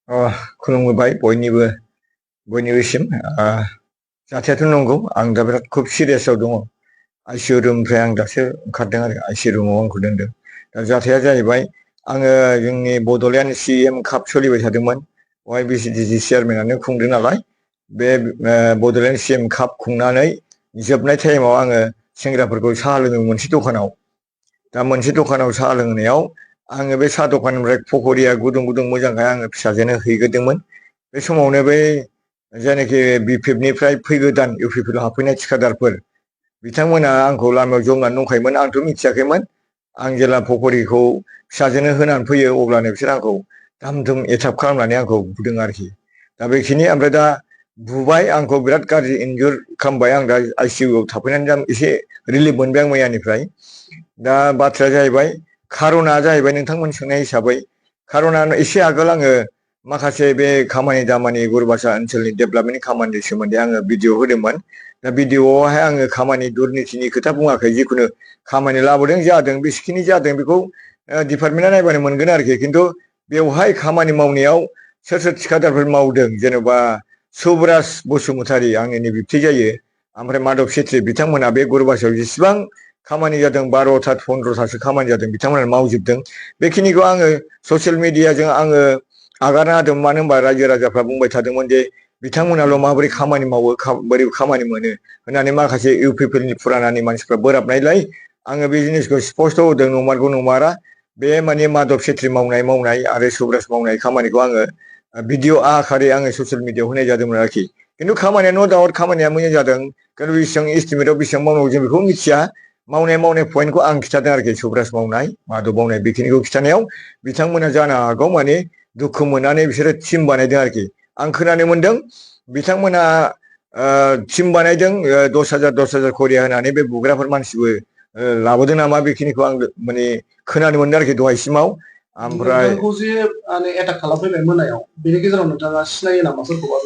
खुलुमबाय बयनिबोसिम जाथायाथ' नंगौ आं दा बिराद खुब सिरियासआव दङ आइसिइउ रुमनिफ्राय आं दासो ओंखारदों आरो आइसिइउ रुमाव आंखौ दोनदों दा जाथाया जाहैबाय आङो जोंनि बड'लेण्ड CM काप सोलिबाय थादोंमोन बेवहाय BCDC चेयारमेनानो खुंदों नालाय बे बड'लेण्ड CM काप खुंनानै जोबनाय टाइमाव आङो सेंग्राफोरखौ साहा लोङो मोनसे दखानाव दा मोनसे दखानाव साहा लोंनायाव आङो बे साहा दखाननिफ्राय पकरिया गुदुं गुदुं मोजांखाय आङो फिसाजोनो हैग्रोदोंमोन बे समावनो बै जायनाखि BPF निफ्राय फैगोदान UPPआव हाबफैनाय थिखादारफोर बिथांमोना आंखौ लामायाव जमनानै दंखायोमोन आंथ' मिथियाखैमोन आं जेला पकरिखौ फिसाजोनो होनानै फैयो अब्लानो बिसोर आंखौ दाम दुम एटाक खालामनानै आंखौ बुदों आरोखि दा बेखिनि ओमफ्राय दा बुबाय आंखौ बिराद गाज्रि इनजुर खालामबाय आं दा आइसिइउआव थाफैनानै दा एसे रिलिफ मोनबाय आं मैयानिफ्राय दा बाथ्राया जाहैबाय खारना जाहैबाय नोंथांमोन सोंनाय हिसाबै खारना एसे आगोल आङो माखासे बे खामानि दामानि गुरुबासा ओनसोलनि डेभेलपमेन्टनि खामानिनि सोमोन्दै आङो भिडिअ होदोंमोन दा भिडिअआवहाय आङो खामानि दुर्नितिनि खोथा बुङाखै जिखुनु खामानि लाबोदों जादों बेसेखिनि जादों बेखौ डिपार्टमेन्टआ नायबानो मोनगोन आरोखि खिन्थु बेवहाय खामानि मावनायाव सोर सोर थिखादारफोर मावदों जेनेबा सुब्रास बसुमतारी आंनिनो बिबथै जायो ओमफ्राय माधब सेत्रि बिथांमोना बे गुरुबासायाव जेसेबां खामानि जादों 12टा 15टासो खामानि जादों बिथांमोना मावजोबदों बेखिनिखौ आङो ससियेल मिडियाजों आङो आगारना होदों मानो होनबा रायजो राजाफ्रा बुंबाय थादोंमोन जे बिथांमोनाल' माबोरै खामानि मावो बोरै खामानि मोनो होननानै माखासे UPPनि फुरानानि मानसिफ्रा बोराबनायलाय आङो बे जिनिसखौ स्पस्ट होदों नंमारगौ नंमारा बे माने माधब सेत्रि मावनाय आरो सुब्रास मावनाय खामानिखौ आङो भिडिअ आकारै आङो ससियेल मिडियायाव होनाय जादोंमोन आरोखि खिन्थु खामानिया न' डाउट खामानिया मोजां जादों खिन्थु बेसेबां एस्टिमेटआव बेसेबां मावनांगौ जों बेखौ मिथिया मावनाय पइन्टखौ आं खिथादों आरोखि सुब्रास मावनाय माधब मावनाय बेखिनिखौ खिथानायाव बिथांमोना जानो हागौ माने दुखु मोननानै बिसोरो टिम बानायदों आरोखि आं खोनानो मोनदों बिथांमोना टिम बानायदों 10,000 करिया होनानै बे बुग्राफोर मानसिबो लाबोदों नामा बेखिनिखौ आं माने खोनानो मोनदों आरोखि दहायसिमाव ओमफ्राय नोंथांखौ जे एटाक खालामफैबाय मोनायाव बेनि गेजेराव नोंथाङा सिनायो नामा सोरखौबा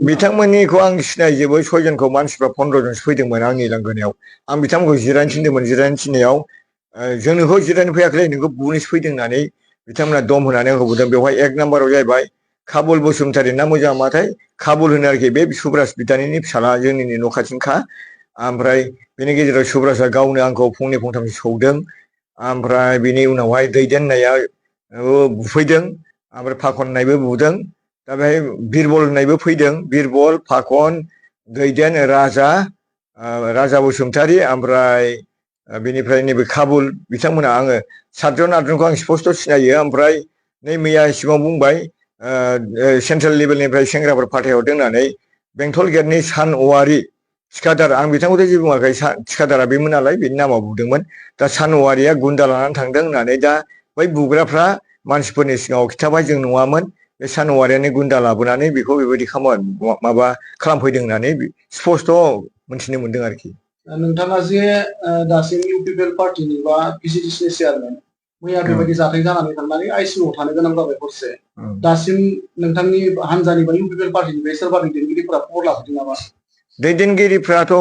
बिथांमोननिखौ आं सिनायजोबो 6जनखौ मानसिफ्रा 15जनसो फैदोंमोन आंनि लांगोनायाव आं बिथांमोनखौ जिरायनो थिनदोंमोन जिरायनो थिननायाव जों नोंखौ जिरायनो फैयाखै नोंखौ बुनोसो फैदों होननानै बिथांमोना दम होनानै आंखौ बुदों बेवहाय 1 नाम्बाराव जाहैबाय काबुल बसुमतारी ना मोजां माथाय काबुल होनो आरोखि बे सुब्रास बिदानिनि फिसाला जोंनिनो न' खाथिनिखा ओमफ्राय बेनि गेजेराव सुब्रासआ गावनो आंखौ फंनै फंथामसो सौदों ओमफ्राय बेनि उनावहाय दैदेन होननाया बुफैदों ओमफ्राय फाखन होननायबो बुदों दा बेहाय बिरबल होननायबो फैदों बिरबल फाखन दैदेन राजा बसुमतारी ओमफ्राय बेनिफ्राय नैबे काबुल बिथांमोना आङो 7 8जनखौ आं स्पस्ट सिनायो ओमफ्राय नै मैया सिगाङाव बुंबाय सेन्ट्रेल लेभेलनिफ्राय सेंग्राफोर फाथायहरदों होननानै बेंटल गेटनि सान औवारि थिखादार आं बिथांखौथ' जेबो बुङाखै थिखादारा बेमोन नालाय बेनि नामाव बुदोंमोन दा सान औवारिया गुन्दा लानानै थांदों होननानै दा बै बुग्राफ्रा मानसिफोरनि सिगाङाव खिथाबाय जों नङामोन बे सान औवारियानि गुन्दा लाबोनानै बेखौ बेबायदि माबा खालामफैदों होननानै स्पस्ट मोनथिनो मोनदों आरोखि नोंथाङा जे दासिम UPPL पार्टिनि बा BCDCनि चेयारमेन मैया बेबायदि जाथाय जानानै थांनानै आइसिइउआव थानो गोनां जाबाय हरसे दासिम नोंथांनि हानजानि बा UPPL पार्टिनिफ्राय सोरबा दैदेनगिरिफोरा खबर लाफैदों नामा दैदेनगिरिफ्राथ'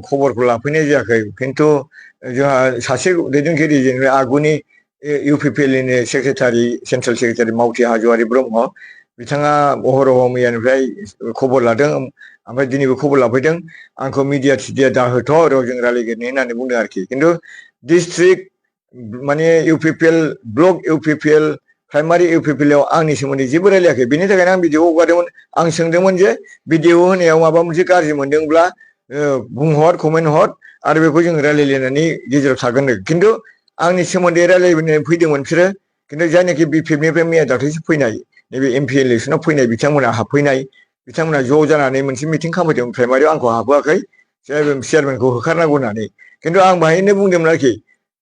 खबरखौ लाफैनाय जायाखै खिन्थु जोंहा सासे दैदेनगिरि जेनेबा आगुनि UPPLनिनो सेक्रेटारि सेन्ट्रेल सेक्रेटारि मावथि हाज'वारि ब्रह्म बिथाङा अहरह मैयानिफ्राय खबर लादों ओमफ्राय दिनैबो खबर लाफैदों आंखौ मिडिया थिडिया दाहोथ' र' जों रायलायगोरनि होननानै बुंदों आरोखि खिन्थु डिस्ट्रिक्ट माने UPPL ब्लक UPPL प्राइमारि UPPLआव आंनि सोमोन्दै जेबो रायलायाखै बेनि थाखायनो आं भिडिअ हगारदोंमोन आं सोंदोंमोन जे भिडिअ होनायाव माबा मोनसे गाज्रि मोनदोंब्ला बुंहर कमेन्ट हर आरो बेखौ जों रायलायलायनानै गेजेराव थागोननो खिन्थु आंनि सोमोन्दै रायलायनो फैदोंमोन बिसोरो खिन्थु जायनाखि BPFनिफ्राय मैया दाख्लैसो फैनाय नैबे MP इलेक्सनाव फैनाय बिथांमोना हाबफैनाय बिथांमोना ज' जानानै मोनसे मिटिं खालामफैदों प्राइमारियाव आंखौ हाबहोआखै चेयारमेनखौ होखारनांगौ होननानै खिन्थु आं बाहायनो बुंदोंमोन आरोखि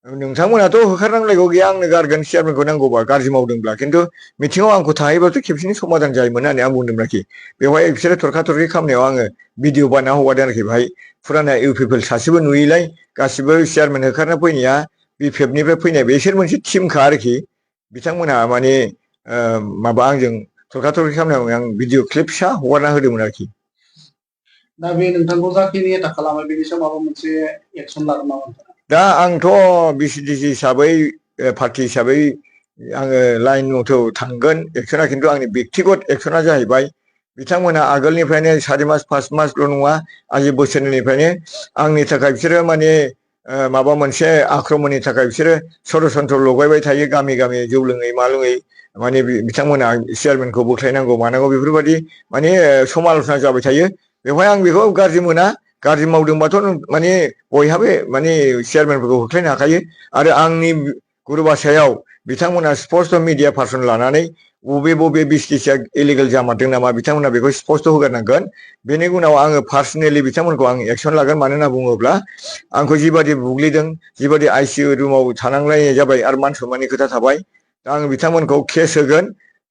नोंथांमोनाथ' होखारनांलायगौ गैया आंनो गारगोन चेयारमेनखौ नांगौबा गाज्रि मावदोंब्ला खिन्थु मिटिङाव आंखौ थाहैबाथ' खेबसेनो समाधान जायोमोन होननानै आं बुंदोंमोन आरोखि बेवहाय बिसोरो थरखा थरखि खालामनायाव आङो भिडिअ बानायना हगारदों आरोखि बेहाय फुराना UPPL सासेबो नुयैलाय गासिबो चेयारमेन होखारना फैनाया BPFनिफ्राय फैनाय बिसोर मोनसे टिमखा आरोखि बिथांमोनहा माने माबा आंजों थरखा थरखि खालामनायाव आं भिडिअ क्लिप फिसा हगारना होदोंमोन आरोखि दा बे नोंथांखौ जाखिनि एटाक खालामो बेनि सायाव माबा मोनसे एक्सन लागोन नामा दा आंथ' BCDC हिसाबै पार्टि हिसाबै आङो लाइन मथे थांगोन एक्सना खिन्थु आंनि बेक्तिगत एक्सना जाहैबाय बिथांमोना आगोलनिफ्रायनो 4 मास 5 मासल' नङा आजि बोसोरनैनिफ्रायनो आंनि थाखाय बिसोरो माने माबा मोनसे आक्रमणनि थाखाय बिसोरो षड़यन्त्र लगायबाय थायो गामि गामि जौ लोङै मा लोङै माने बिथांमोना चेयारमेनखौ बोख्लायनांगौ मानांगौ बेफोरबायदि माने समाल'सना जाबाय थायो बेवहाय आं बेखौ गाज्रि मोना गाज्रि मावदोंबाथ' माने बयहाबो माने चेयारमेनफोरखौ होख्लायनो हाखायो आरो आंनि गुरु भाषायाव बिथांमोना स्पष्ट मिडिया पार्सन लानानै बबे बबे बिसटिसिया इलिगेल जामारदों नामा बिथांमोना बेखौ स्पष्ट होगारनांगोन बेनि उनाव आङो पार्सनेलि बिथांमोनखौ आं एक्सन लागोन मानो होनना बुङोब्ला आंखौ जिबादि बुग्लिदों जिबादि आइसिइउ रुमाव थानांलायनाय जाबाय आरो मान सनमाननि खोथा थाबाय दा आङो बिथांमोनखौ केस होगोन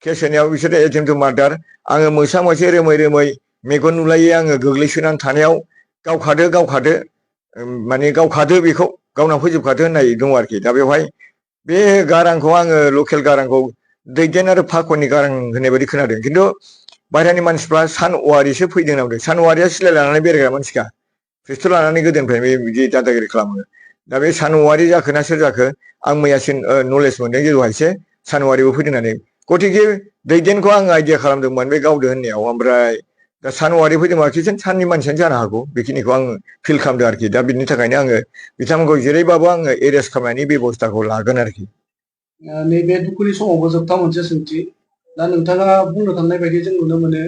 केस होनायाव बिसोरो एटेम्प टु मार्डार आङो मोसा मोसे रोमै रोमै मेगन नुलायै आङो गोग्लैसोनानै थानायाव गावखादो माने गावखादो बेखौ गावनाव फोजोबखादो होननाय दङ आरोखि दा बेवहाय बे गारांखौ आङो लकेल गारांखौ दैदेन आरो फाखननि गारां होननाय बायदि खोनादों खिन्थु बाहेरानि मानसिफ्रा सानवारिसो फैदों होनना बुंदों सानवारिया सिलाय लानानै बेरायग्रा मानसिखा पिस्तल लानानै गोदोनिफ्राय बिदि दादागिरि खालामो दा बे सानवारि जाखो ना सोर जाखो आं मैयासो नलेज मोनदों जे दहायसो सानवारिबो फैदों होननानै गतिके दैदेनखौ आङो आइडिया खालामदोंमोन बे गावदो होननायाव ओमफ्राय दा सानवारि फैदोंबा किसान साननि मानसियानो जानो हागौ बेखिनिखौ आं फिल खालामदों आरोखि दा बिनि थाखायनो आङो बिथांमोनखौ जेरैबाबो आङो एरेस्ट खालामनायनि बेब'स्थाखौ लागोन आरोखि नैबे दुखुनि समावबो जोबथा मोनसे सोंथि दा नोंथाङा बुंनो थांनाय बायदि जों नुनो मोनो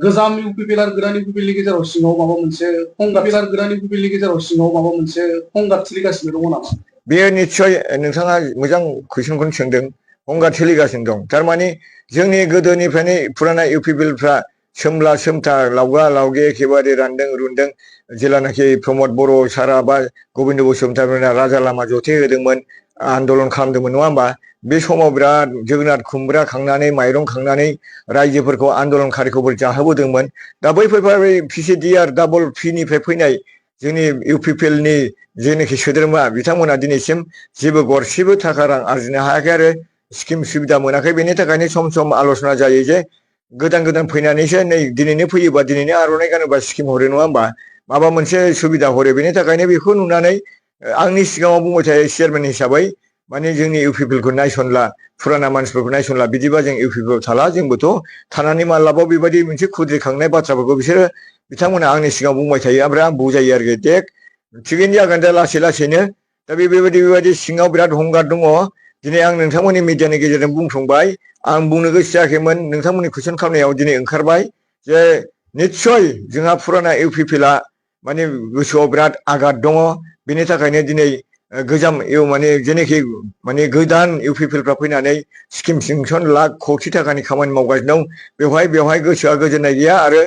गोजाम इउपिपिएल आरो गोदान इउपिपिएलनि गेजेराव सिङाव माबा मोनसे हंगार सोलिगासिनो दङ नामा बेयो निस्सय नोंथाङा मोजां कुइसनखौनो सोंदों हंगार सोलिगासिनो दं थारमाने जोंनि गोदोनिफ्रायनो फुराना इउपिपिएलफ्रा सोमला सोमथा लावगा लावगे एखेबारे रानदों रुनदों जेलानाखि प्रमद बर' सारा बा गबिन्द बसुमतारी राजा लामा जथे होदोंमोन आन्दलन खालामदोंमोन नङा होमबा बे समाव बिराद जोगोनार खुमब्रा खांनानै माइरं खांनानै रायजोफोरखौ आन्दलनकारिखौबो जाहोबोदोंमोन दा बैफोर पिसिडिआर डाबल पिनिफ्राय फैनाय जोंनि इउपिपिएलनि जेनाखि सोद्रोमा बिथांमोना दिनैसिम जेबो गरसेबो थाखा रां आरजिनो हायाखै आरो स्किम सुबिदा मोनाखै बेनि थाखायनो सम सम आल'सना जायो जे गोदान गोदान फैनानैसो नै दिनैनो फैयोबा दिनैनो आर'नाइ गानोबा स्किम हरो नङा होमबा माबा मोनसे सुबिदा हरो बेनि थाखायनो बेखौ नुनानै आंनि सिगाङाव बुंबाय थायो चेयारमेन हिसाबै माने जोंनि इउपिपिएलखौ नायसनला फुराना मानसिफोरखौ नायसनला बिदिबा जों इउपिपिएल थाला जोंबोथ' थानानै मालाबा बेबायदि मोनसे खुद्रिखांनाय बाथ्राफोरखौ बिसोरो बिथांमोना आंनि सिगाङाव बुंबाय थायो ओमफ्राय आं बुजायो आरोखि देख थिगैनो जागोन दा लासै लासैनो दा बेबायदि सिङाव बिराद हंगार दङ दिनै आं नोंथांमोननि मिडियानि गेजेरजों बुंफ्लांबाय आं बुंनो गोसो जायाखैमोन नोंथांमोननि कुइसन खालामनायाव दिनै ओंखारबाय जे निस्सय जोंहा फुराना इउपिपिएलआ माने गोसोआव बिराद आघात दङ बेनि थाखायनो दिनै गोजाम माने जेनाखि माने गोदान इउपिपिएलफ्रा फैनानै स्किम सेंसन लाख कौटि थाखानि खामानि मावगासिनो दं बेवहाय गोसोआ गोजोननाय गैया आरो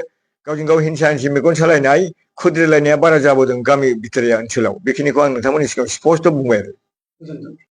गावजों गाव हिंसा हिंसि मेगन सालायनाय खुद्रिलायनाया बारा जाबोदों गामि भितरिया ओनसोलाव बेखिनिखौ आं नोंथांमोननि सिगाङाव स्पष्ट बुंबाय आरो